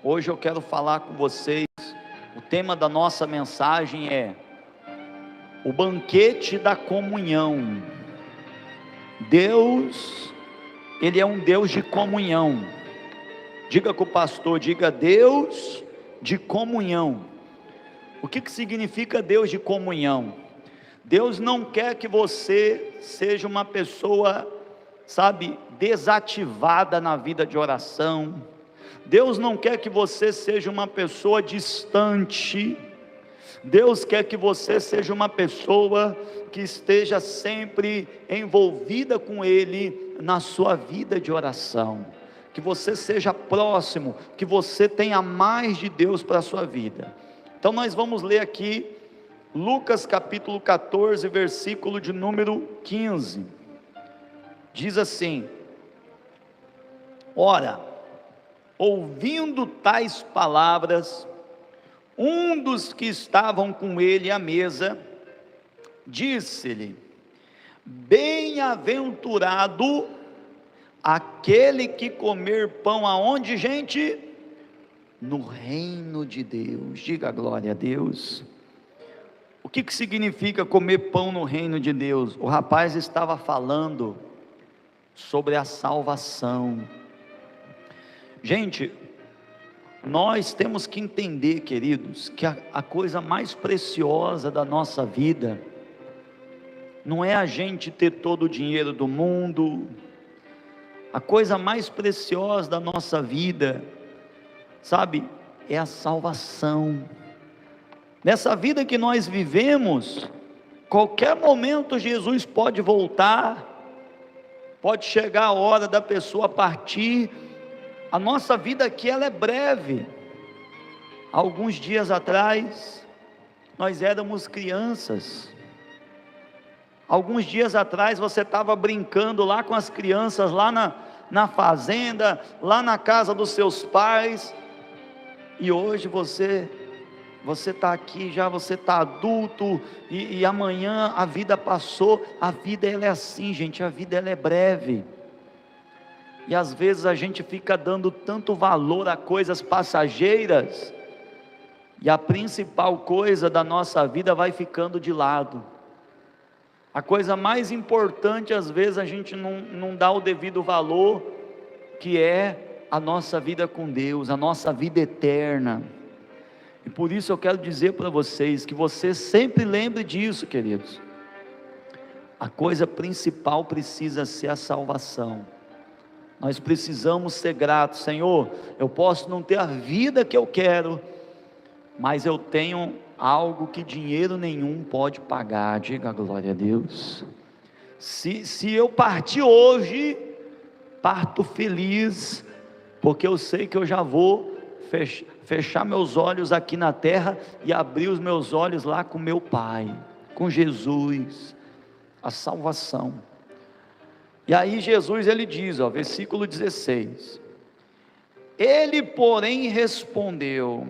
Hoje eu quero falar com vocês. O tema da nossa mensagem é o banquete da comunhão. Deus, Ele é um Deus de comunhão. Diga com o pastor, diga: Deus de comunhão. O que significa Deus de comunhão? Deus não quer que você seja uma pessoa, desativada na vida de oração. Deus não quer que você seja uma pessoa distante. Deus quer que você seja uma pessoa que esteja sempre envolvida com Ele na sua vida de oração. Que você seja próximo, que você tenha mais de Deus para a sua vida. Então nós vamos ler aqui Lucas capítulo 14, versículo de número 15. Diz assim: Ora, ouvindo tais palavras, um dos que estavam com ele à mesa, disse-lhe: Bem-aventurado aquele que comer pão aonde, gente? No reino de Deus. Diga glória a Deus. O que significa comer pão no reino de Deus? O rapaz estava falando sobre a salvação. Gente, nós temos que entender, queridos, que a coisa mais preciosa da nossa vida não é a gente ter todo o dinheiro do mundo. A coisa mais preciosa da nossa vida, é a salvação. Nessa vida que nós vivemos, qualquer momento Jesus pode voltar, pode chegar a hora da pessoa partir. A nossa vida aqui, ela é breve. Alguns dias atrás, nós éramos crianças. Alguns dias atrás, você estava brincando lá com as crianças, lá na fazenda, lá na casa dos seus pais. E hoje você está aqui já, você está adulto, e amanhã a vida passou. A vida ela é assim, gente, a vida ela é breve. E às vezes a gente fica dando tanto valor a coisas passageiras, e a principal coisa da nossa vida vai ficando de lado. A coisa mais importante, às vezes a gente não dá o devido valor, que é a nossa vida com Deus, a nossa vida eterna. E por isso eu quero dizer para vocês, que você sempre lembre disso, queridos. A coisa principal precisa ser a salvação. Nós precisamos ser gratos. Senhor, eu posso não ter a vida que eu quero, mas eu tenho algo que dinheiro nenhum pode pagar. Diga glória a Deus. Se eu partir hoje, parto feliz, porque eu sei que eu já vou fechar meus olhos aqui na terra e abrir os meus olhos lá com meu Pai, com Jesus, a salvação. E aí Jesus ele diz, versículo 16: Ele porém respondeu: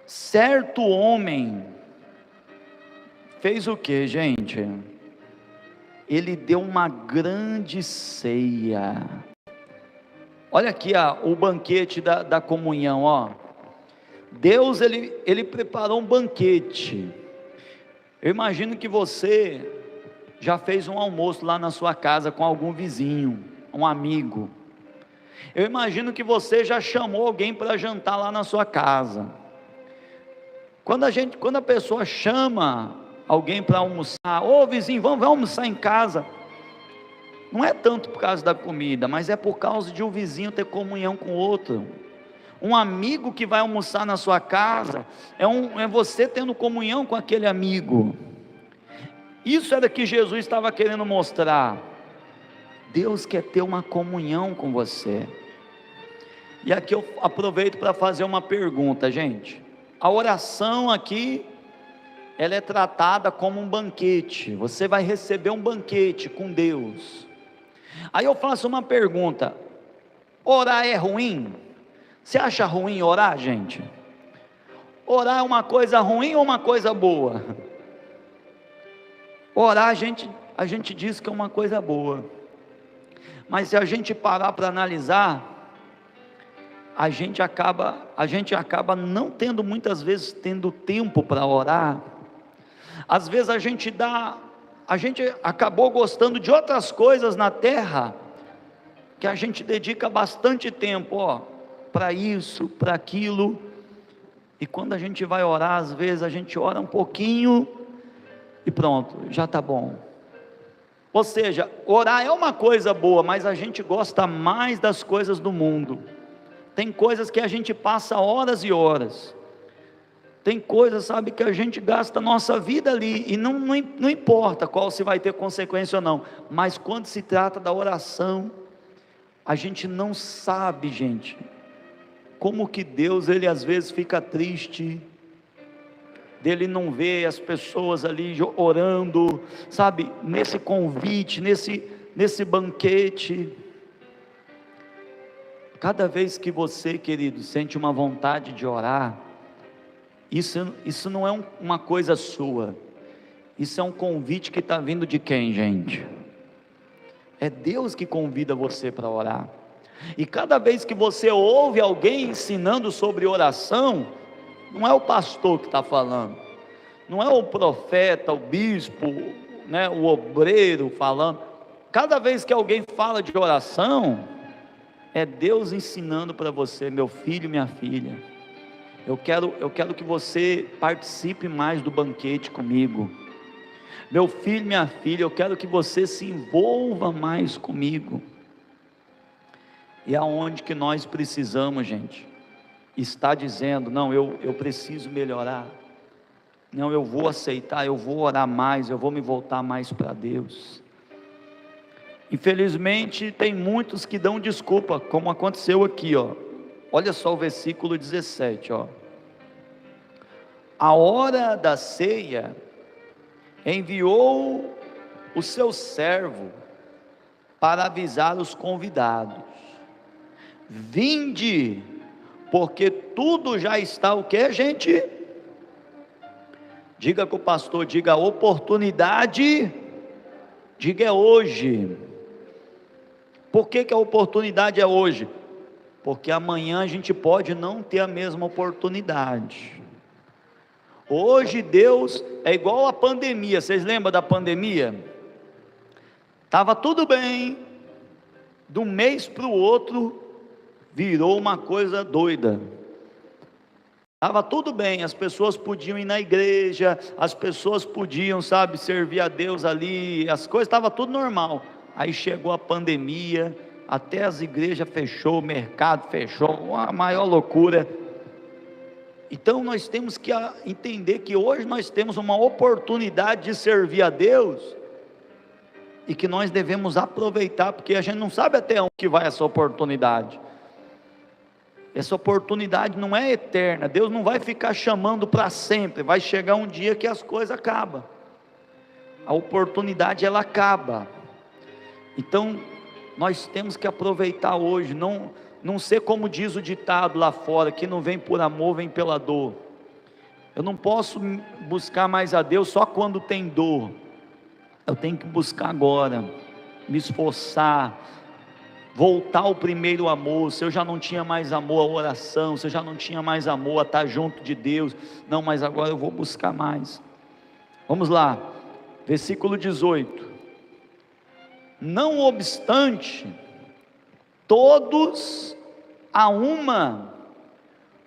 certo homem fez o que, gente? Ele deu uma grande ceia. Olha aqui o banquete da comunhão, Deus ele preparou um banquete. Eu imagino que você já fez um almoço lá na sua casa com algum vizinho, um amigo. Eu imagino que você já chamou alguém para jantar lá na sua casa. Quando a pessoa chama alguém para almoçar, vizinho, vamos almoçar em casa, não é tanto por causa da comida, mas é por causa de um vizinho ter comunhão com o outro. Um amigo que vai almoçar na sua casa, é você tendo comunhão com aquele amigo. Isso era que Jesus estava querendo mostrar. Deus quer ter uma comunhão com você. E aqui eu aproveito para fazer uma pergunta, gente. A oração aqui, ela é tratada como um banquete. Você vai receber um banquete com Deus. Aí eu faço uma pergunta: orar é ruim? Você acha ruim orar, gente? Orar é uma coisa ruim ou uma coisa boa? Orar a gente diz que é uma coisa boa, mas se a gente parar para analisar, a gente acaba não tendo, muitas vezes, tendo tempo para orar. Às vezes a gente acabou gostando de outras coisas na terra, que a gente dedica bastante tempo, para isso, para aquilo, e quando a gente vai orar, às vezes a gente ora um pouquinho, e pronto, já está bom. Ou seja, orar é uma coisa boa, mas a gente gosta mais das coisas do mundo. Tem coisas que a gente passa horas e horas, tem coisas, sabe, que a gente gasta a nossa vida ali, e não importa qual se vai ter consequência ou não, mas quando se trata da oração, a gente não sabe, gente, como que Deus, Ele às vezes fica triste, dele não ver as pessoas ali orando, sabe, nesse convite, nesse banquete. Cada vez que você, querido, sente uma vontade de orar, isso não é uma coisa sua, isso é um convite que está vindo de quem, gente? É Deus que convida você para orar. E cada vez que você ouve alguém ensinando sobre oração, não é o pastor que está falando, não é o profeta, o bispo, né, o obreiro falando. Cada vez que alguém fala de oração, é Deus ensinando para você: meu filho, minha filha, eu quero que você participe mais do banquete comigo. Meu filho, minha filha, eu quero que você se envolva mais comigo. E aonde que nós precisamos, gente, está dizendo: não, eu preciso melhorar, não, eu vou aceitar, eu vou orar mais, eu vou me voltar mais para Deus. Infelizmente tem muitos que dão desculpa, como aconteceu aqui, olha só o versículo 17, a hora da ceia, enviou o seu servo para avisar os convidados: vinde, porque tudo já está, o que, gente? Diga com o pastor, diga: a oportunidade, diga, é hoje. Por que a oportunidade é hoje? Porque amanhã a gente pode não ter a mesma oportunidade. Hoje Deus é igual a pandemia. Vocês lembram da pandemia? Estava tudo bem, de um mês para o outro virou uma coisa doida. Estava tudo bem, as pessoas podiam ir na igreja, as pessoas podiam, sabe, servir a Deus ali, as coisas estavam tudo normal. Aí chegou a pandemia, até as igrejas fechou, o mercado fechou, uma maior loucura. Então nós temos que entender que hoje nós temos uma oportunidade de servir a Deus, e que nós devemos aproveitar, porque a gente não sabe até onde que vai essa oportunidade. Essa oportunidade não é eterna, Deus não vai ficar chamando para sempre, vai chegar um dia que as coisas acabam, a oportunidade ela acaba. Então nós temos que aproveitar hoje, não ser como diz o ditado lá fora, que não vem por amor, vem pela dor. Eu não posso buscar mais a Deus só quando tem dor, eu tenho que buscar agora, me esforçar, voltar ao primeiro amor. Se eu já não tinha mais amor à oração, se eu já não tinha mais amor a estar junto de Deus, não, mas agora eu vou buscar mais. Vamos lá, versículo 18: não obstante, todos a uma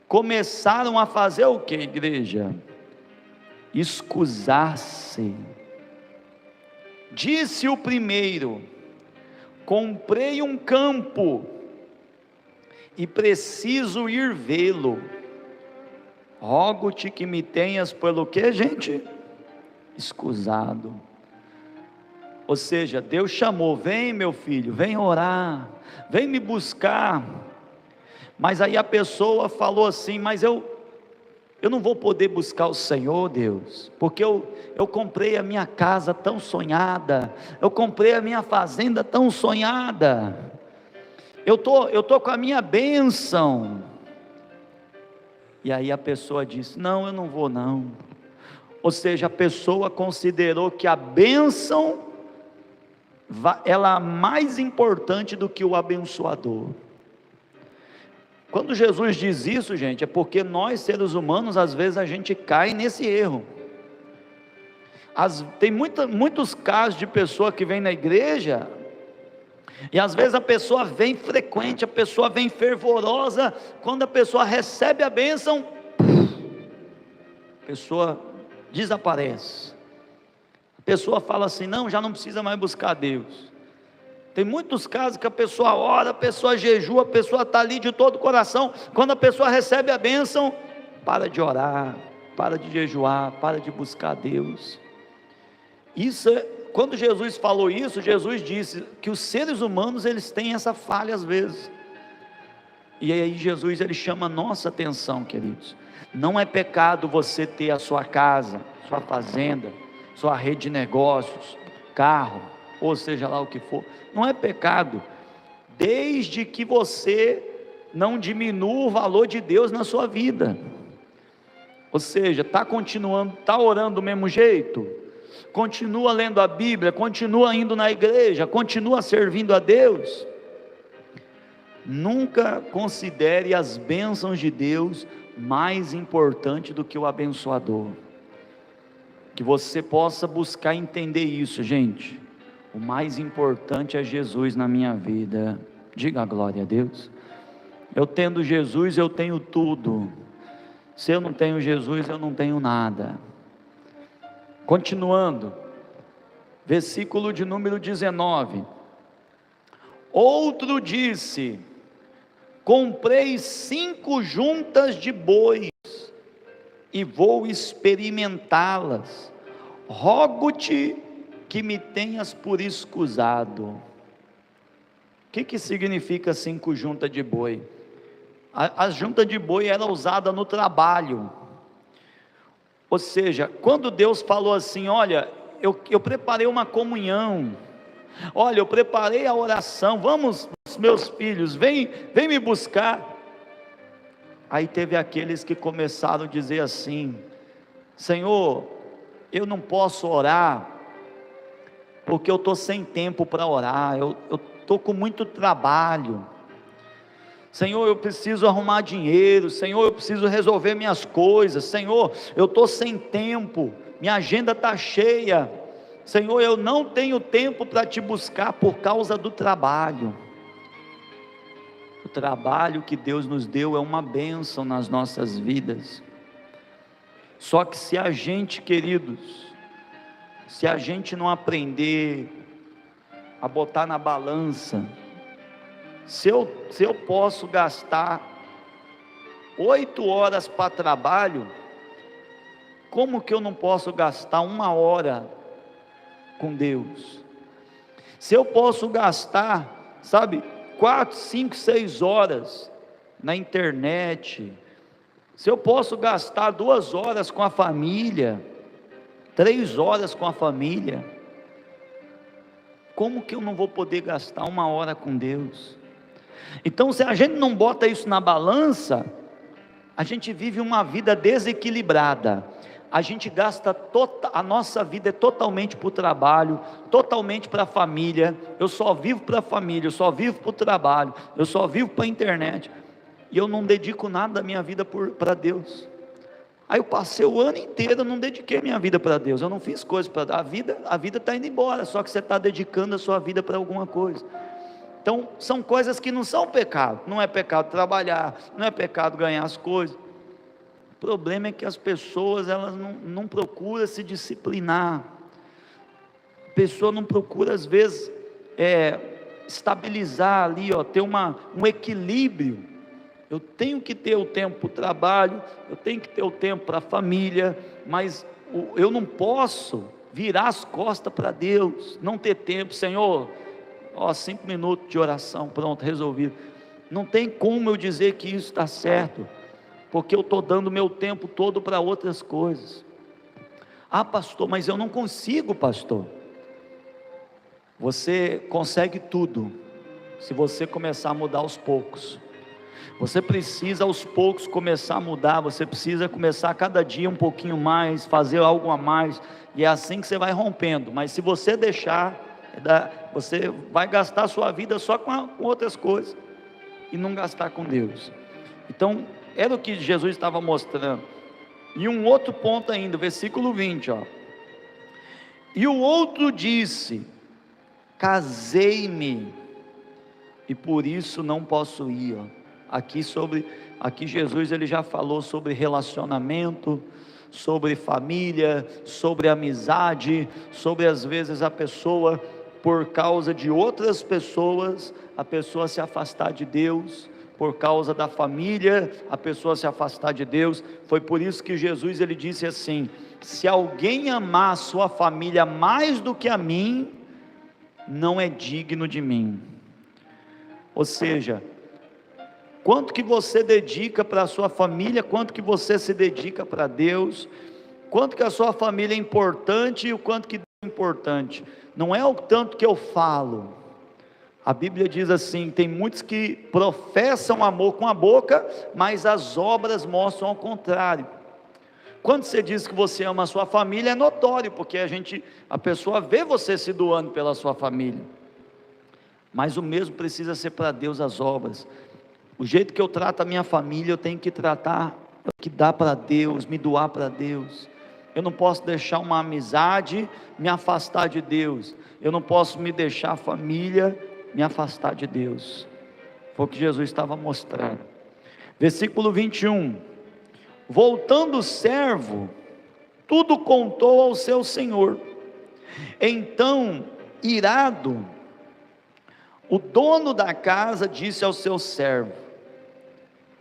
começaram a fazer o que, igreja? Escusar-se. Disse o primeiro: comprei um campo e preciso ir vê-lo, rogo-te que me tenhas pelo que, gente? Escusado. Ou seja, Deus chamou: vem meu filho, vem orar, vem me buscar. Mas aí a pessoa falou assim: mas eu não vou poder buscar o Senhor, Deus, porque eu comprei a minha casa tão sonhada, eu comprei a minha fazenda tão sonhada, eu tô com a minha bênção. E aí a pessoa disse: não, eu não vou não. Ou seja, a pessoa considerou que a bênção ela é mais importante do que o abençoador. Quando Jesus diz isso, gente, é porque nós seres humanos, às vezes a gente cai nesse erro. Tem muitos casos de pessoa que vem na igreja, e às vezes a pessoa vem frequente, a pessoa vem fervorosa, quando a pessoa recebe a bênção, a pessoa desaparece. A pessoa fala assim, não, já não precisa mais buscar Deus. Tem muitos casos que a pessoa ora, a pessoa jejua, a pessoa está ali de todo o coração, quando a pessoa recebe a bênção, para de orar, para de jejuar, para de buscar Deus. Quando Jesus falou isso, Jesus disse que os seres humanos, eles têm essa falha às vezes, e aí Jesus, ele chama a nossa atenção, queridos. Não é pecado você ter a sua casa, sua fazenda, sua rede de negócios, carro, ou seja lá o que for, não é pecado, desde que você não diminua o valor de Deus na sua vida. Ou seja, está continuando, está orando do mesmo jeito, continua lendo a Bíblia, continua indo na igreja, continua servindo a Deus. Nunca considere as bênçãos de Deus mais importante do que o abençoador. Que você possa buscar entender isso, gente. O mais importante é Jesus na minha vida. Diga a glória a Deus. Eu tendo Jesus, eu tenho tudo. Se eu não tenho Jesus, eu não tenho nada. Continuando, versículo de número 19. Outro disse: comprei 5 juntas de bois, e vou experimentá-las, rogo-te que me tenhas por escusado. O que significa 5 juntas de boi? A junta de boi era usada no trabalho, ou seja, quando Deus falou assim, olha, eu preparei uma comunhão, olha, eu preparei a oração, vamos meus filhos, vem me buscar. Aí teve aqueles que começaram a dizer assim, Senhor, eu não posso orar, porque eu estou sem tempo para orar, eu estou com muito trabalho, Senhor, eu preciso arrumar dinheiro, Senhor, eu preciso resolver minhas coisas, Senhor, eu estou sem tempo, minha agenda está cheia, Senhor, eu não tenho tempo para te buscar por causa do trabalho. O trabalho que Deus nos deu é uma bênção nas nossas vidas, só que se a gente, queridos, se a gente não aprender a botar na balança, se eu posso gastar 8 horas para trabalho, como que eu não posso gastar 1 hora com Deus? Se eu posso gastar, 4, 5, 6 horas na internet, se eu posso gastar 2 horas com a família, 3 horas com a família, como que eu não vou poder gastar 1 hora com Deus? Então, se a gente não bota isso na balança, a gente vive uma vida desequilibrada, a gente gasta, a nossa vida é totalmente para o trabalho, totalmente para a família, eu só vivo para a família, eu só vivo para o trabalho, eu só vivo para a internet, e eu não dedico nada da minha vida para Deus. Aí eu passei o ano inteiro, eu não dediquei minha vida para Deus, eu não fiz coisas para a vida está indo embora, só que você está dedicando a sua vida para alguma coisa. Então, são coisas que não são pecado, não é pecado trabalhar, não é pecado ganhar as coisas. O problema é que as pessoas, elas não procuram se disciplinar, a pessoa não procura às vezes, estabilizar ali, ter um equilíbrio. Eu tenho que ter o tempo para o trabalho, eu tenho que ter o tempo para a família, mas eu não posso virar as costas para Deus, não ter tempo, Senhor, 5 minutos de oração, pronto, resolvido. Não tem como eu dizer que isso está certo, porque eu estou dando meu tempo todo para outras coisas. Pastor, mas eu não consigo, pastor. Você consegue tudo, se você começar a mudar aos poucos. Você precisa aos poucos começar a mudar, você precisa começar cada dia um pouquinho mais, fazer algo a mais, e é assim que você vai rompendo. Mas se você deixar, você vai gastar a sua vida só com outras coisas, e não gastar com Deus. Então, era o que Jesus estava mostrando. E um outro ponto ainda, versículo 20, ó. E o outro disse: casei-me, e por isso não posso ir, ó. Aqui Jesus ele já falou sobre relacionamento, sobre família, sobre amizade, sobre às vezes a pessoa, por causa de outras pessoas, a pessoa se afastar de Deus, por causa da família, a pessoa se afastar de Deus. Foi por isso que Jesus ele disse assim: se alguém amar a sua família mais do que a mim, não é digno de mim. Ou seja, quanto que você dedica para a sua família, quanto que você se dedica para Deus, quanto que a sua família é importante e o quanto que Deus é importante. Não é o tanto que eu falo. A Bíblia diz assim: tem muitos que professam amor com a boca, mas as obras mostram ao contrário. Quando você diz que você ama a sua família, é notório, porque a pessoa vê você se doando pela sua família. Mas o mesmo precisa ser para Deus as obras. O jeito que eu trato a minha família, eu tenho que tratar, que dar para Deus, me doar para Deus. Eu não posso deixar uma amizade me afastar de Deus. Eu não posso me deixar a família me afastar de Deus. Foi o que Jesus estava mostrando. Versículo 21. Voltando o servo, tudo contou ao seu senhor. Então, irado, o dono da casa disse ao seu servo: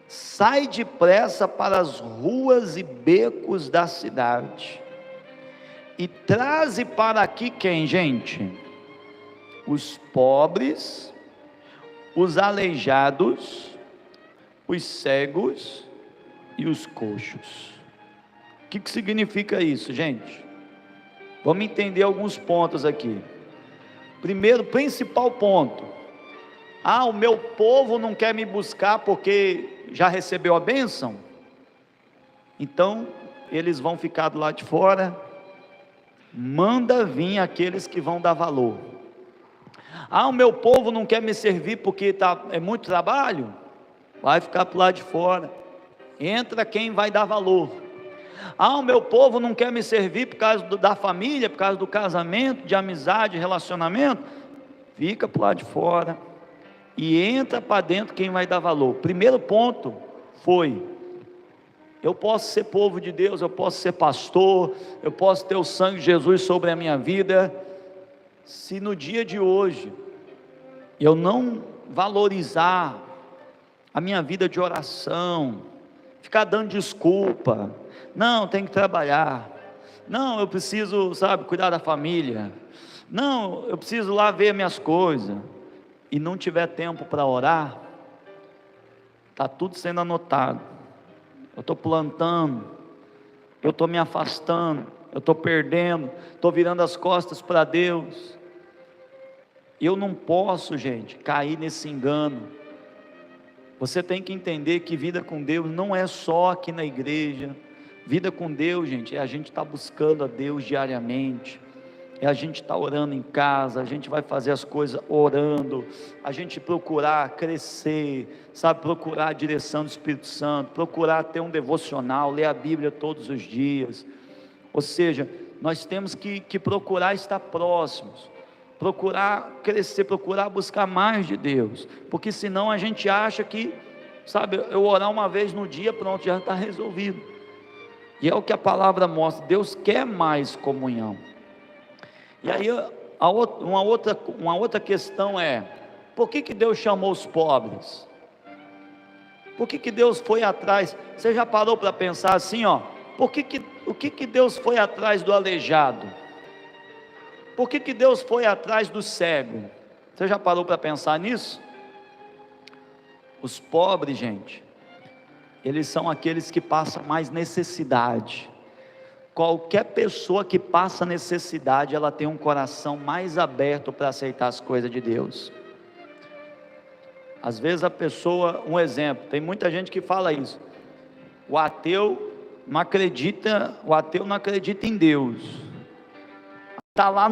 sai depressa para as ruas e becos da cidade, e traze para aqui quem, gente? Os pobres, os aleijados, os cegos e os coxos. O que significa isso, gente? Vamos entender alguns pontos aqui. Primeiro, principal ponto: o meu povo não quer me buscar porque já recebeu a bênção, então eles vão ficar do lado de fora. Manda vir aqueles que vão dar valor. O meu povo não quer me servir porque é muito trabalho, vai ficar para o lado de fora. Entra quem vai dar valor. O meu povo não quer me servir por causa da família, por causa do casamento, de amizade, relacionamento, fica para o lado de fora, e entra para dentro quem vai dar valor. Primeiro ponto foi: eu posso ser povo de Deus, eu posso ser pastor, eu posso ter o sangue de Jesus sobre a minha vida, se no dia de hoje eu não valorizar a minha vida de oração, ficar dando desculpa, não, tem que trabalhar, não, eu preciso, cuidar da família, não, eu preciso lá ver minhas coisas, e não tiver tempo para orar, está tudo sendo anotado. Eu estou plantando, eu estou me afastando, eu estou perdendo, estou virando as costas para Deus. Eu não posso, gente, cair nesse engano. Você tem que entender que vida com Deus não é só aqui na igreja. Vida com Deus, gente, é a gente estar buscando a Deus diariamente, é a gente estar orando em casa, a gente vai fazer as coisas orando, a gente procurar crescer, procurar a direção do Espírito Santo, procurar ter um devocional, ler a Bíblia todos os dias. Ou seja, nós temos que procurar estar próximos, procurar crescer, procurar buscar mais de Deus, porque senão a gente acha que, eu orar uma vez no dia, pronto, já está resolvido. E é o que a palavra mostra: Deus quer mais comunhão. E aí uma outra questão é: por que Deus chamou os pobres? Por que Deus foi atrás? Você já parou para pensar assim, o que Deus foi atrás do aleijado? Por que Deus foi atrás do cego? Você já parou para pensar nisso? Os pobres, gente, eles são aqueles que passam mais necessidade. Qualquer pessoa que passa necessidade, ela tem um coração mais aberto para aceitar as coisas de Deus. Às vezes a pessoa, um exemplo, tem muita gente que fala isso: o ateu não acredita em Deus. Está lá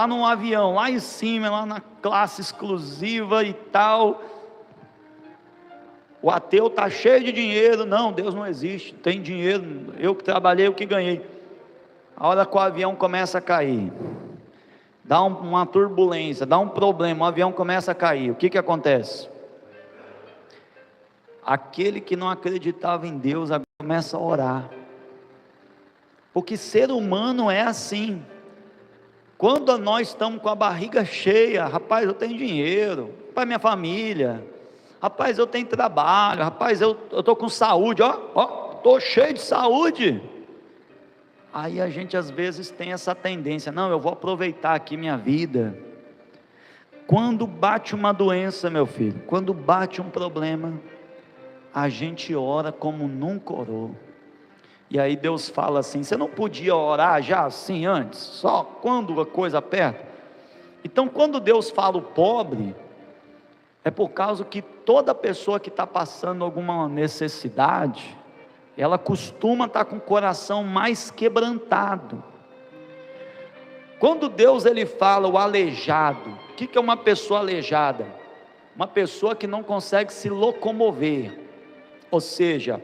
num avião, lá em cima, lá na classe exclusiva e tal. O ateu está cheio de dinheiro. Não, Deus não existe, tem dinheiro, eu que trabalhei, eu que ganhei. A hora que o avião começa a cair, dá uma turbulência, dá um problema, o avião começa a cair, o que acontece? Aquele que não acreditava em Deus agora começa a orar, porque ser humano é assim. Quando nós estamos com a barriga cheia, rapaz, eu tenho dinheiro, para minha família, rapaz, eu tenho trabalho, rapaz, eu estou com saúde, estou cheio de saúde. Aí a gente às vezes tem essa tendência, não, eu vou aproveitar aqui minha vida. Quando bate uma doença, meu filho, quando bate um problema, a gente ora como nunca orou. E aí Deus fala assim, você não podia orar já assim antes, só quando a coisa aperta? Então quando Deus fala o pobre, é por causa que toda pessoa que está passando alguma necessidade, ela costuma estar com o coração mais quebrantado. Quando Deus ele fala o aleijado, o que é uma pessoa aleijada? Uma pessoa que não consegue se locomover, ou seja,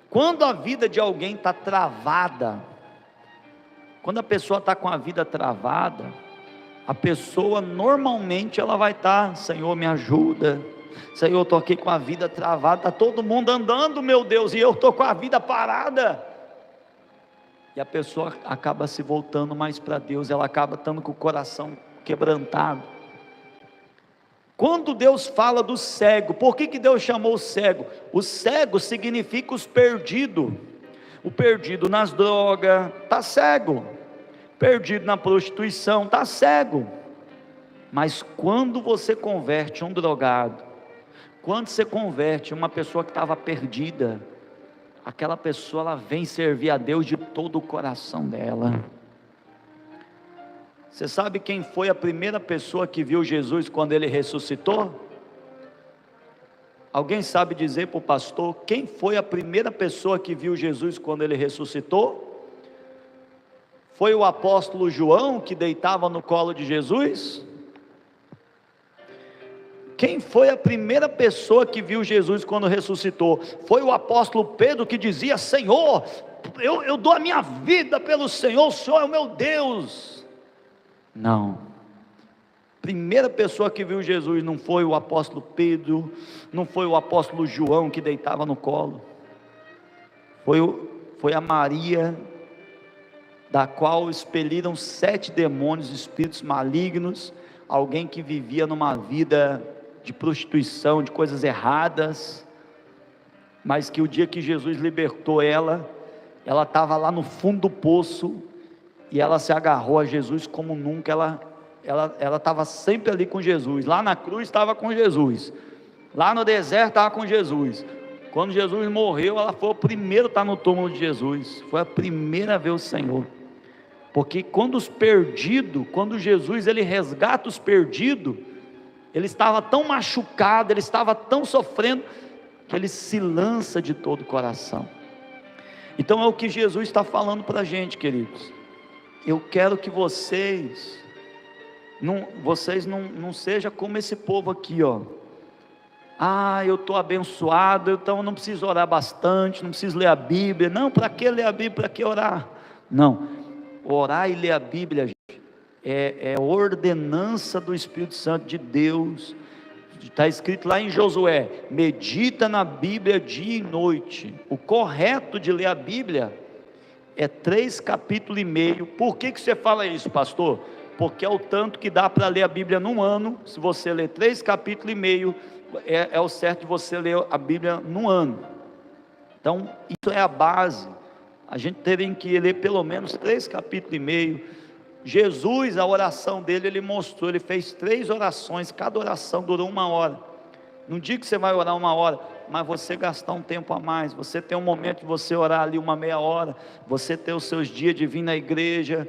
quando a vida de alguém está travada, quando a pessoa está com a vida travada, a pessoa normalmente ela vai estar, Senhor me ajuda, Senhor eu estou aqui com a vida travada, está todo mundo andando meu Deus, e eu estou com a vida parada, e a pessoa acaba se voltando mais para Deus, ela acaba estando com o coração quebrantado. Quando Deus fala do cego, por que Deus chamou o cego? O cego significa os perdidos. O perdido nas drogas, está cego. Perdido na prostituição, está cego. Mas quando você converte um drogado, quando você converte uma pessoa que estava perdida, aquela pessoa ela vem servir a Deus de todo o coração dela. Você sabe quem foi a primeira pessoa que viu Jesus quando ele ressuscitou? Alguém sabe dizer para o pastor, quem foi a primeira pessoa que viu Jesus quando ele ressuscitou? Foi o apóstolo João que deitava no colo de Jesus? Quem foi a primeira pessoa que viu Jesus quando ressuscitou? Foi o apóstolo Pedro que dizia, Senhor, eu dou a minha vida pelo Senhor, o Senhor é o meu Deus. Não, primeira pessoa que viu Jesus não foi o apóstolo Pedro, não foi o apóstolo João que deitava no colo, foi a Maria, da qual expeliram 7 demônios, espíritos malignos, alguém que vivia numa vida de prostituição, de coisas erradas, mas que o dia que Jesus libertou ela estava lá no fundo do poço, e ela se agarrou a Jesus como nunca, ela estava sempre ali com Jesus, lá na cruz estava com Jesus, lá no deserto estava com Jesus, quando Jesus morreu, ela foi o primeiro a estar no túmulo de Jesus, foi a primeira a ver o Senhor, porque quando Jesus ele resgata os perdidos, ele estava tão machucado, ele estava tão sofrendo, que ele se lança de todo o coração. Então é o que Jesus está falando para a gente, queridos. Eu quero que vocês não sejam como esse povo aqui, ó. Eu estou abençoado, então não preciso orar bastante, não preciso ler a Bíblia. Não, para que ler a Bíblia, para que orar? Não, orar e ler a Bíblia, gente, é ordenança do Espírito Santo de Deus. Está escrito lá em Josué, medita na Bíblia dia e noite. O correto de ler a Bíblia é 3,5 capítulos. Por que você fala isso, pastor? Porque é o tanto que dá para ler a Bíblia num ano. Se você ler 3,5 capítulos, é o certo de você ler a Bíblia num ano. Então isso é a base. A gente teria que ler pelo menos 3,5 capítulos. Jesus, a oração dele, ele mostrou, ele fez 3 orações, cada oração durou 1 hora. Não diga que você vai orar 1 hora, mas você gastar um tempo a mais, você ter um momento de você orar ali uma meia hora, você ter os seus dias de vir na igreja,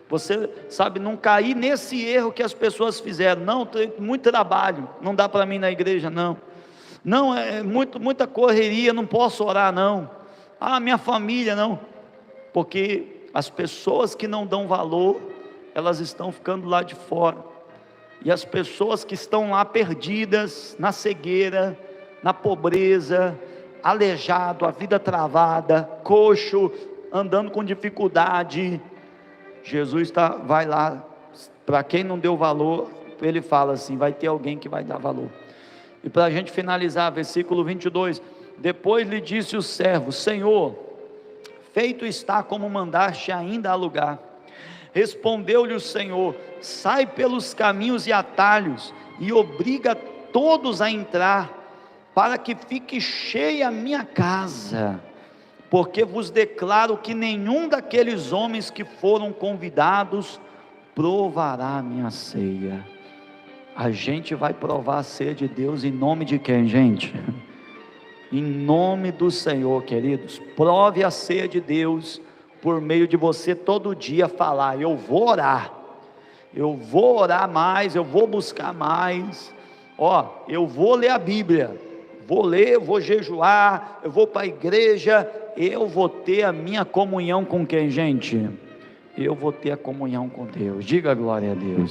você sabe, não cair nesse erro que as pessoas fizeram. Não, tem muito trabalho, não dá para mim ir na igreja, não, é muita correria, não posso orar não, minha família não, porque as pessoas que não dão valor, elas estão ficando lá de fora, e as pessoas que estão lá perdidas, na cegueira, na pobreza, aleijado, a vida travada, coxo, andando com dificuldade, Jesus vai lá, para quem não deu valor, ele fala assim, vai ter alguém que vai dar valor. E para a gente finalizar, versículo 22, depois lhe disse o servo, Senhor, feito está como mandaste ainda alugar. Respondeu-lhe o Senhor, sai pelos caminhos e atalhos, e obriga todos a entrar, para que fique cheia a minha casa, porque vos declaro que nenhum daqueles homens que foram convidados, provará a minha ceia. A gente vai provar a ceia de Deus em nome de quem, gente? Em nome do Senhor, queridos. Prove a ceia de Deus, por meio de você todo dia falar, eu vou orar mais, eu vou buscar mais, eu vou ler a Bíblia, eu vou jejuar, eu vou para a igreja, eu vou ter a minha comunhão com quem, gente? Eu vou ter a comunhão com Deus. Diga glória a Deus.